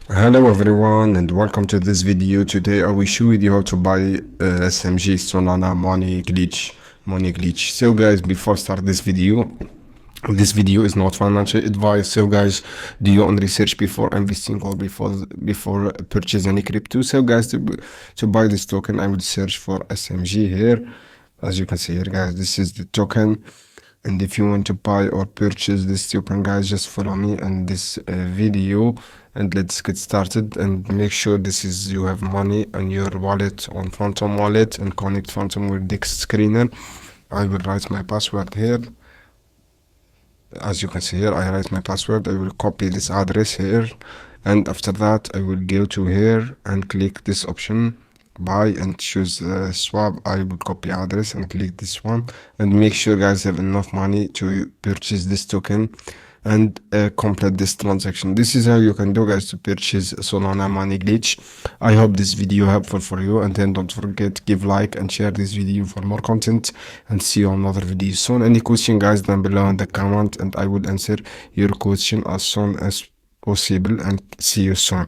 Hello everyone and welcome to this video. Today I will show you how to buy SMG Solana money glitch. So guys, before start this video is not financial advice. So guys, do your own research before investing or before purchase any crypto. So guys, to buy this token I would search for SMG here. As you can see here guys, this is the token. And if you want to buy or purchase this token, guys, just follow me in this video and let's get started. And make sure you have money on your wallet, on Phantom wallet, and connect Phantom with Dex screener. I will write my password here. As you can see here, I write my password. I will copy this address here, and after that I will go to here and click this option, buy, and choose swap. I will copy address and click this one, and make sure guys have enough money to purchase this token and complete this transaction. This is how you can do, guys, to purchase Solana money glitch. I hope this video helpful for you, and then don't forget, give like and share this video for more content, and see you on another video soon. Any question guys down below in the comment, and I will answer your question as soon as possible, and see you soon.